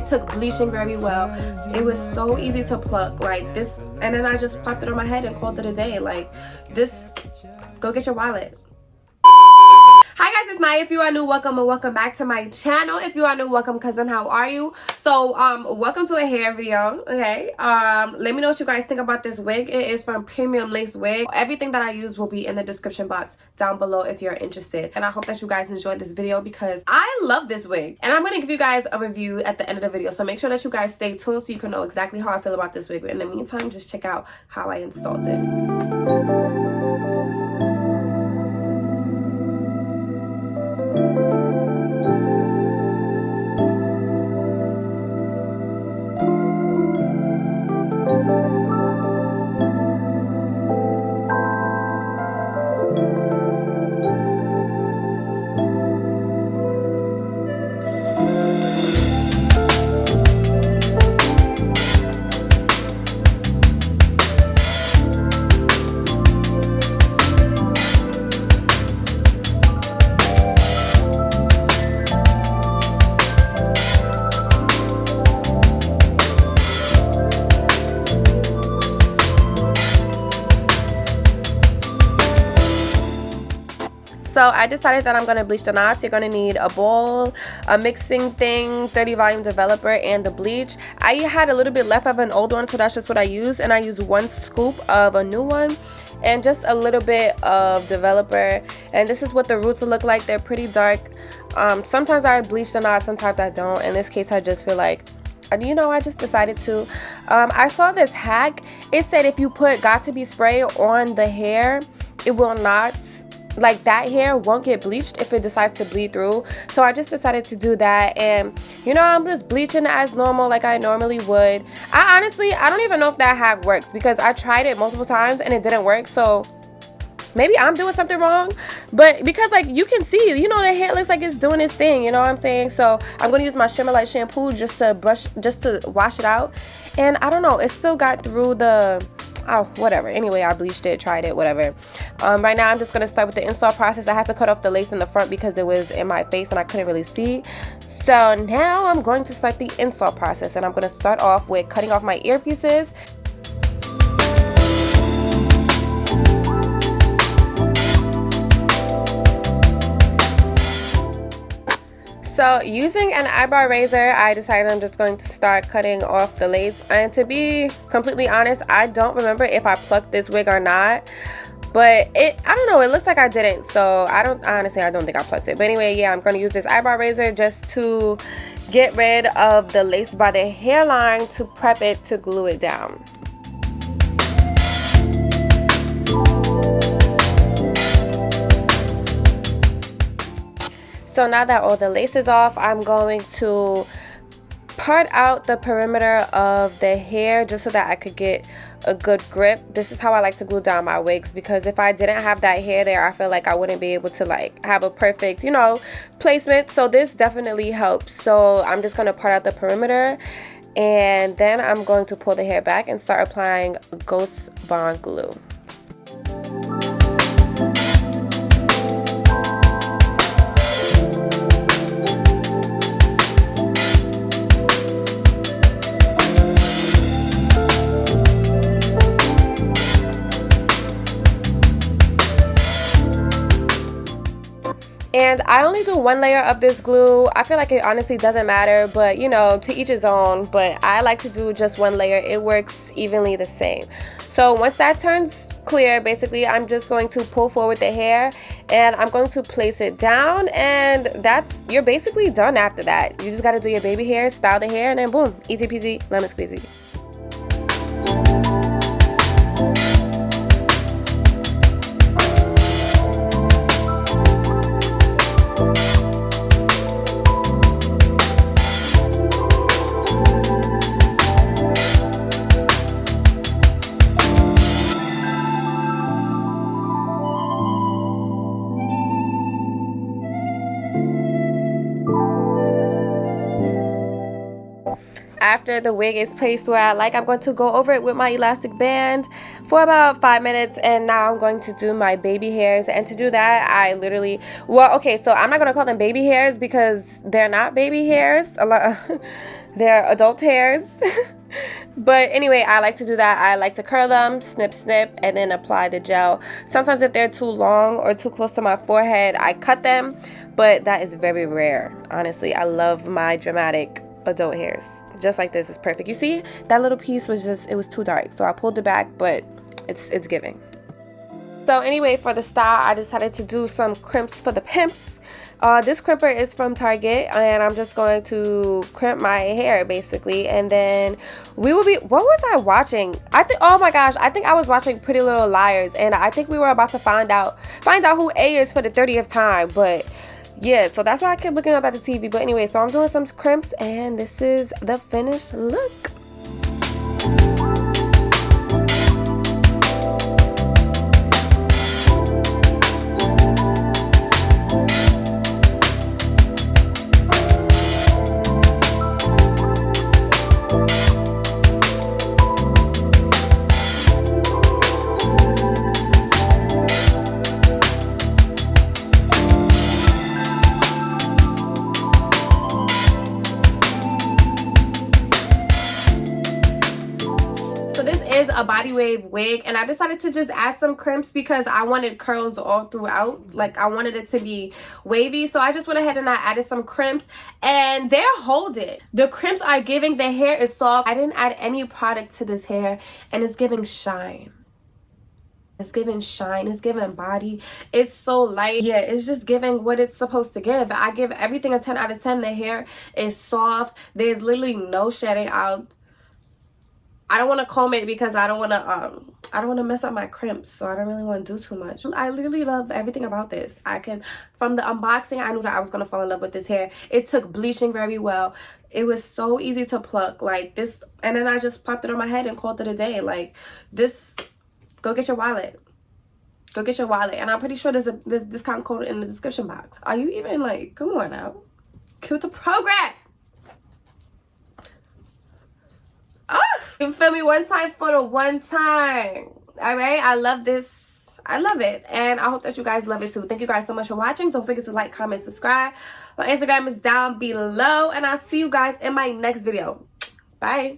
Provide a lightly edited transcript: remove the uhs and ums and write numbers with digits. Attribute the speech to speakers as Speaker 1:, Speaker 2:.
Speaker 1: took bleaching very well. It was so easy to pluck like this, and then I just plucked it on my head and called it a day. Like this, go get your wallet. Hi guys, it's Maya. If you are new, welcome, and welcome back to my channel. If you are new, welcome, cousin. How are you? So welcome to a hair video. Okay, let me know what you guys think about this wig. It is from Premium Lace Wig. Everything that I use will be in the description box down below if you're interested, and I hope that you guys enjoyed this video because I love this wig, and I'm going to give you guys a review at the end of the video. So make sure that you guys stay tuned so you can know exactly how I feel about this wig. But in the meantime, just check out how I installed it. So I decided that I'm going to bleach the knots. You're going to need a bowl, a mixing thing, 30 volume developer, and the bleach. I had a little bit left of an old one, so that's just what I used. And I used 1 scoop of a new one and just a little bit of developer. And this is what the roots look like. They're pretty dark. Sometimes I bleach the knots, sometimes I don't. In this case, I just feel like, you know, I just decided to. I saw this hack. It said if you put Got To Be spray on the hair, it will not, like, that hair won't get bleached if it decides to bleed through. So I just decided to do that, and you know, I'm just bleaching as normal like I normally would. I don't even know if that hack works because I tried it multiple times and it didn't work. So maybe I'm doing something wrong, but because, like, you can see, you know, the hair looks like it's doing its thing, you know what I'm saying? So I'm going to use my Shimmer Light shampoo just to wash it out, and I don't know, it still got through the, oh, whatever. Anyway, I bleached it, tried it, whatever. Right now I'm just going to start with the install process. I had to cut off the lace in the front because it was in my face and I couldn't really see. So now I'm going to start the install process, and I'm going to start off with cutting off my earpieces. So using an eyebrow razor, I decided I'm just going to start cutting off the lace. And to be completely honest, I don't remember if I plucked this wig or not. But I don't know, it looks like I didn't. So honestly, I don't think I plucked it. But anyway, yeah, I'm going to use this eyebrow razor just to get rid of the lace by the hairline to prep it to glue it down. So now that all the lace is off, I'm going to part out the perimeter of the hair just so that I could get a good grip. This is how I like to glue down my wigs, because if I didn't have that hair there, I feel like I wouldn't be able to, like, have a perfect, you know, placement. So this definitely helps. So I'm just going to part out the perimeter, and then I'm going to pull the hair back and start applying Ghost Bond glue. And I only do 1 layer of this glue. I feel like it honestly doesn't matter, but you know, to each his own. But I like to do just 1 layer. It works evenly the same. So once that turns clear, basically I'm just going to pull forward the hair and I'm going to place it down, and you're basically done after that. You just got to do your baby hair, style the hair, and then boom, easy peasy, lemon squeezy. After the wig is placed where I like, I'm going to go over it with my elastic band for about 5 minutes, and now I'm going to do my baby hairs. And to do that, I literally, well, okay, so I'm not going to call them baby hairs because they're not baby hairs. They're adult hairs. But anyway, I like to do that. I like to curl them, snip, snip, and then apply the gel. Sometimes if they're too long or too close to my forehead, I cut them. But that is very rare, honestly. I love my dramatic adult hairs. Just like this is perfect. You see, that little piece was just, it was too dark. So I pulled it back, but it's giving. So anyway, for the style, I decided to do some crimps for the pimps. This crimper is from Target, and I'm just going to crimp my hair basically, and then we will be, what was I watching? I think, oh my gosh, I think I was watching Pretty Little Liars, and I think we were about to find out who A is for the 30th time. But yeah, so that's why I kept looking up at the TV. But anyway, so I'm doing some crimps, and this is the finished look. A body wave wig, and I decided to just add some crimps because I wanted curls all throughout. Like, I wanted it to be wavy, so I just went ahead and I added some crimps, and they're holding. The crimps are giving, the hair is soft. I didn't add any product to this hair, and it's giving shine. It's giving shine, it's giving body. It's so light. Yeah, it's just giving what it's supposed to give. I give everything a 10 out of 10. The hair is soft. There's literally no shedding out. I don't want to comb it because I don't want to mess up my crimps, so I don't really want to do too much. I literally love everything about this. From the unboxing, I knew that I was going to fall in love with this hair. It took bleaching very well. It was so easy to pluck like this, and then I just popped it on my head and called it a day. Like this, go get your wallet. Go get your wallet. And I'm pretty sure there's a discount code in the description box. Are you even like, come on now. Cue the program. You feel me? One time for the one time. All right, I love this. I love it, and I hope that you guys love it too. Thank you guys so much for watching. Don't forget to like, comment, subscribe. My Instagram is down below, and I'll see you guys in my next video. Bye.